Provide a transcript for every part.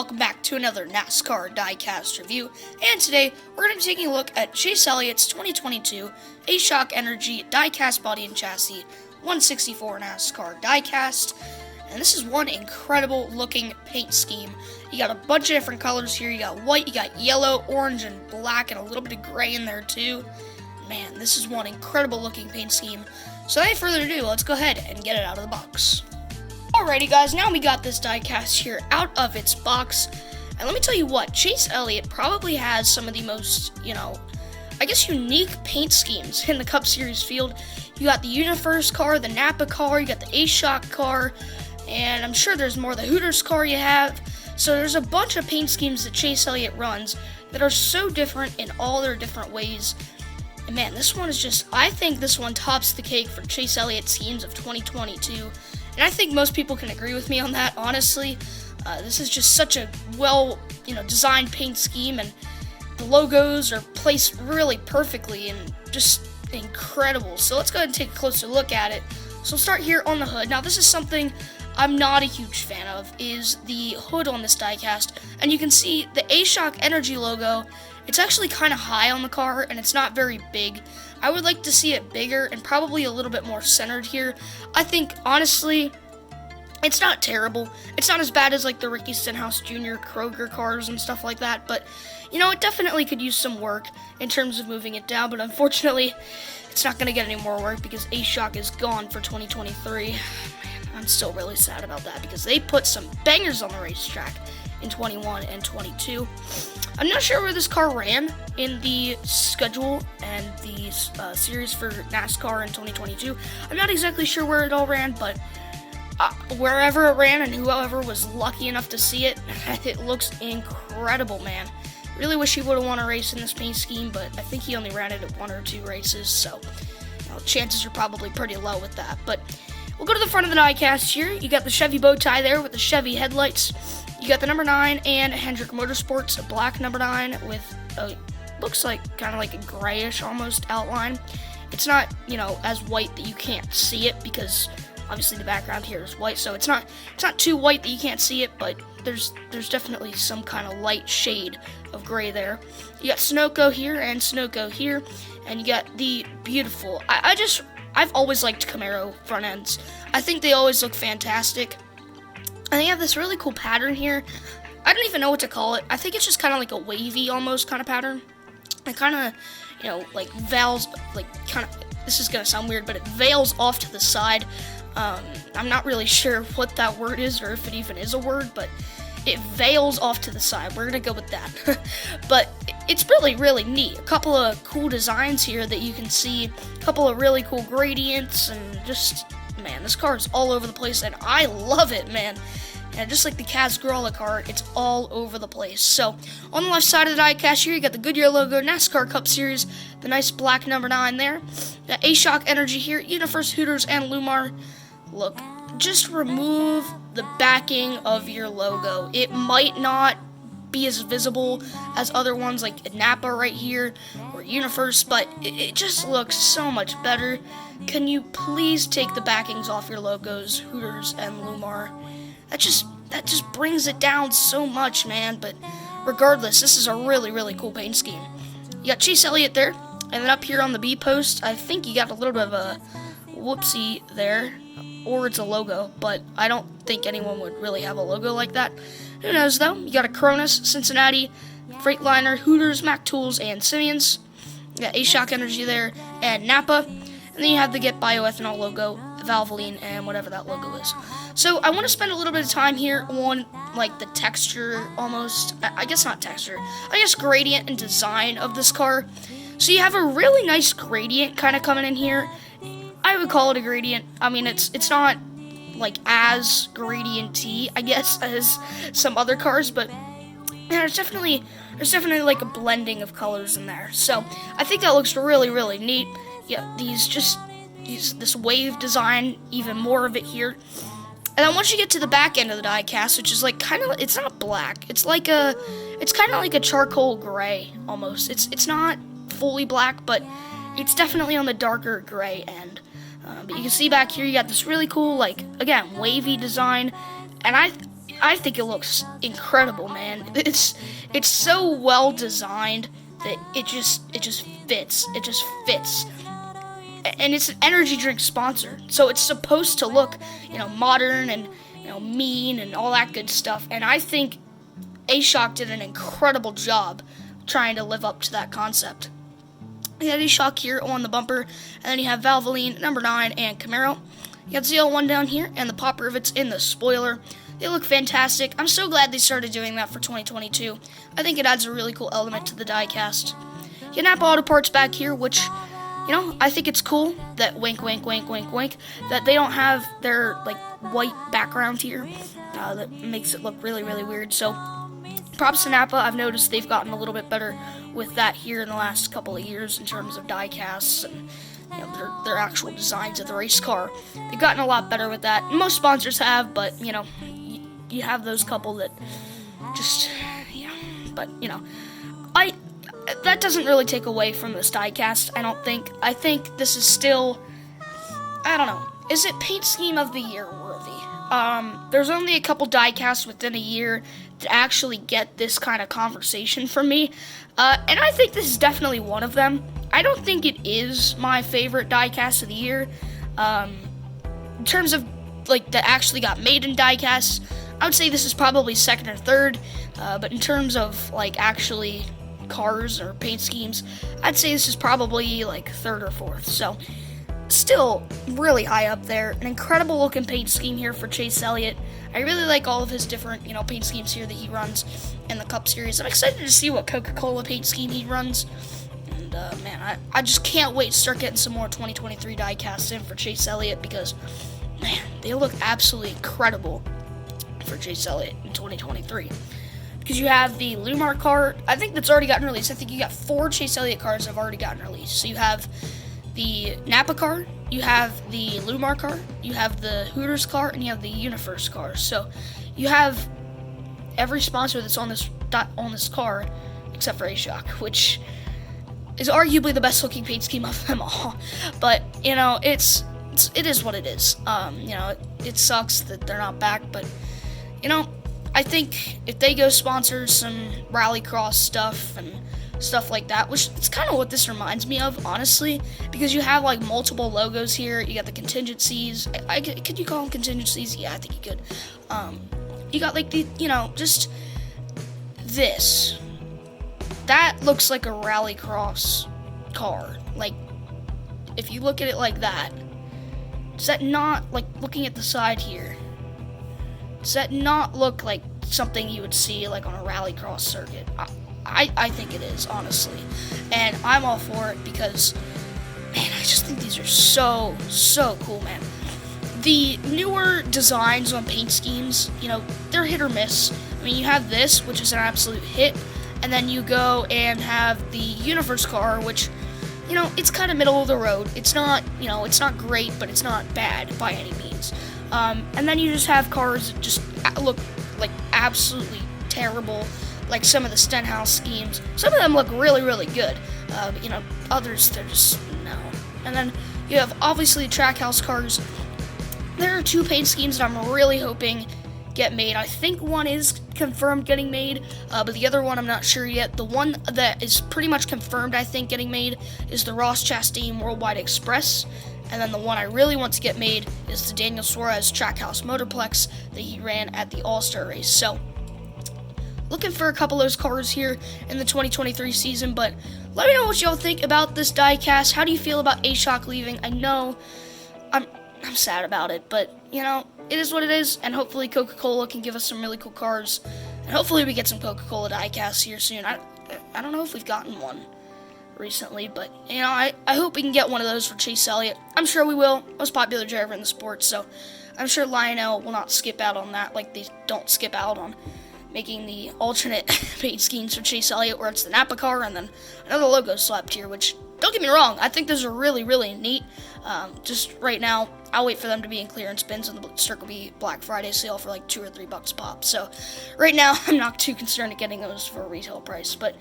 welcome back to another NASCAR Diecast review, and today we're going to be taking a look at Chase Elliott's 2022 ASHOC Energy Diecast Body and Chassis 164 NASCAR Diecast, and this is one incredible looking paint scheme. You got a bunch of different colors here. You got white, you got yellow, orange, and black, and a little bit of gray in there too. Man, this is one incredible looking paint scheme. So without further ado, let's go ahead and get it out of the box. Alrighty guys, now we got this diecast here out of its box, and let me tell you what, Chase Elliott probably has some of the most, I guess unique paint schemes in the Cup Series field. You got the Universe car, the Napa car, you got the ASHOC car, and I'm sure there's more, the Hooters car you have. So there's a bunch of paint schemes that Chase Elliott runs that are so different in all their different ways. And man, this one is just, I think this one tops the cake for Chase Elliott schemes of 2022. And I think most people can agree with me on that, honestly. This is just such a well, designed paint scheme, and the logos are placed really perfectly and just incredible. So let's go ahead and take a closer look at it. So we'll start here on the hood. Now this is something I'm not a huge fan of, is the hood on this diecast. And you can see the ASHOC Energy logo. It's actually kind of high on the car, and it's not very big. I would like to see it bigger and probably a little bit more centered here. I think, honestly, it's not terrible. It's not as bad as like the Ricky Stenhouse Jr. Kroger cars and stuff like that, but, it definitely could use some work in terms of moving it down, but unfortunately, it's not going to get any more work because ASHOC is gone for 2023. Man, I'm still really sad about that because they put some bangers on the racetrack in 21 and 22. I'm not sure where this car ran in the schedule and the series for NASCAR in 2022. I'm not exactly sure where it all ran, but wherever it ran and whoever was lucky enough to see it, it looks incredible, man. Really wish he would have won a race in this paint scheme, but I think he only ran it at 1 or 2 races, so chances are probably pretty low with that. But we'll go to the front of the diecast here. You got the Chevy bow tie there with the Chevy headlights. You got the number 9 and Hendrick Motorsports, a black number 9 with a, looks like kind of like a grayish almost outline. It's not, as white that you can't see it because obviously the background here is white, so it's not too white that you can't see it, but there's definitely some kind of light shade of gray there. You got Sunoco here and Sunoco here, and you got the beautiful, I've always liked Camaro front ends. I think they always look fantastic. And they have this really cool pattern here. I don't even know what to call it. I think it's just kind of like a wavy almost kind of pattern. It kind of, like veils, this is going to sound weird, but it veils off to the side. I'm not really sure what that word is or if it even is a word, but it veils off to the side. We're going to go with that. But it's really, really neat. A couple of cool designs here that you can see. A couple of really cool gradients, and just, man, this car is all over the place, and I love it, man. And just like the Kaz Gralla car, it's all over the place. So, on the left side of the diecast here, you got the Goodyear logo, NASCAR Cup Series, the nice black number 9 there. The ASHOC Energy here, Universe, Hooters, and Lumar. Look, just remove the backing of your logo. It might not be as visible as other ones like Napa right here or Universe, but it just looks so much better. Can you please take the backings off your logos, Hooters and Lumar? That just brings it down so much, man. But regardless, this is a really, really cool paint scheme. You got Chase Elliott there, and then up here on the B post, I think you got a little bit of a whoopsie there, or it's a logo, but I don't think anyone would really have a logo like that. Who knows, though? You got a Cronus, Cincinnati, Freightliner, Hooters, Mac Tools, and Simeons. You got ASHOC Energy there, and Napa. And then you have the Get Bioethanol logo, Valvoline, and whatever that logo is. So I want to spend a little bit of time here on, like, the texture, almost. I guess not texture. I guess gradient and design of this car. So you have a really nice gradient kind of coming in here. I would call it a gradient. I mean, it's not like as gradient-y, I guess, as some other cars, but there's definitely like a blending of colors in there. So I think that looks really, really neat. Yeah, this wave design, even more of it here. And then once you get to the back end of the diecast, which is like it's not black. It's kind of like a charcoal gray almost. It's not fully black, but it's definitely on the darker gray end. But you can see back here, you got this really cool, like, again, wavy design. And I think it looks incredible, man. It's so well designed that it just fits. It just fits. And it's an energy drink sponsor, so it's supposed to look, modern and mean and all that good stuff. And I think ASHOC did an incredible job trying to live up to that concept. You have ASHOC here on the bumper, and then you have Valvoline, number 9, and Camaro. You got ZL1 down here, and the pop rivets in the spoiler. They look fantastic. I'm so glad they started doing that for 2022. I think it adds a really cool element to the diecast. You have Napa Auto Parts back here, which, I think it's cool that wink, wink, wink, wink, wink, that they don't have their, white background here. That makes it look really, really weird. So, props to Napa. I've noticed they've gotten a little bit better with that here in the last couple of years in terms of diecasts and their actual designs of the race car. They've gotten a lot better with that. Most sponsors have, but you have those couple that just but that doesn't really take away from this diecast, I don't think. I think this is still, I don't know, is it paint scheme of the year worthy? There's only a couple diecasts within a year to actually get this kind of conversation from me, and I think this is definitely one of them. I don't think it is my favorite diecast of the year. In terms of that actually got made in diecasts, I would say this is probably second or third. But in terms of actually cars or paint schemes, I'd say this is probably third or fourth. So still really high up there. An incredible looking paint scheme here for Chase Elliott. I really like all of his different paint schemes here that he runs in the Cup Series. I'm excited to see what Coca-Cola paint scheme he runs. Man, I just can't wait to start getting some more 2023 diecasts in for Chase Elliott because, man, they look absolutely incredible for Chase Elliott in 2023. Because you have the Lumar car, I think that's already gotten released. I think you got 4 Chase Elliott cars that have already gotten released. So you have the Napa car, you have the Lumar car, you have the Hooters car, and you have the Universe car. So you have every sponsor that's on this car except for ASHOC, which is arguably the best looking paint scheme of them all. But it is what it is. It sucks that they're not back, but I think if they go sponsor some rallycross stuff and stuff like that, which it's kind of what this reminds me of, honestly, because you have multiple logos here. You got the contingencies. Could you call them contingencies? Yeah, I think you could. You got just this. That looks like a rallycross car. If you look at it like that, does that not, looking at the side here, does that not look like something you would see on a rallycross circuit? I think it is, honestly. And I'm all for it because, man, I just think these are so, so cool, man. The newer designs on paint schemes, they're hit or miss. I mean, you have this, which is an absolute hit, and then you go and have the Universe car, which, it's kind of middle of the road. It's not, it's not great, but it's not bad by any means. And then you just have cars that just look absolutely terrible, like some of the Stenhouse schemes. Some of them look really, really good, but others, they're just, no. And then you have, obviously, Trackhouse cars. There are 2 paint schemes that I'm really hoping get made. I think one is confirmed getting made, but the other one I'm not sure yet. The one that is pretty much confirmed, I think, getting made is the Ross Chastain Worldwide Express. And then the one I really want to get made is the Daniel Suarez Trackhouse Motorplex that he ran at the All-Star race. So, looking for a couple of those cars here in the 2023 season, but let me know what y'all think about this diecast. How do you feel about ASHOC leaving? I know I'm sad about it, but, it is what it is, and hopefully Coca-Cola can give us some really cool cars, and hopefully we get some Coca-Cola diecasts here soon. I don't know if we've gotten one recently, but, I hope we can get one of those for Chase Elliott. I'm sure we will. Most popular driver in the sport, so I'm sure Lionel will not skip out on that like they don't skip out on making the alternate paint schemes for Chase Elliott, where it's the Napa car and then another logo slapped here, which, don't get me wrong, I think those are really, really neat. Just right now, I'll wait for them to be in clearance bins and the Circle B Black Friday sale for $2 or $3 a pop. So right now, I'm not too concerned at getting those for a retail price. But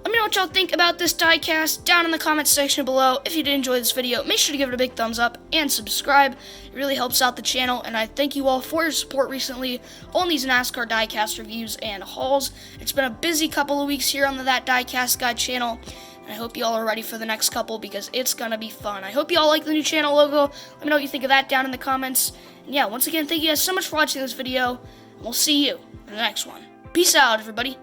Let me know what y'all think about this diecast down in the comments section below. If you did enjoy this video, make sure to give it a big thumbs up and subscribe. It really helps out the channel, and I thank you all for your support recently on these NASCAR diecast reviews and hauls. It's been a busy couple of weeks here on the That Diecast Guide channel, and I hope y'all are ready for the next couple because it's gonna be fun. I hope y'all like the new channel logo. Let me know what you think of that down in the comments. And yeah, once again, thank you guys so much for watching this video, and we'll see you in the next one. Peace out, everybody.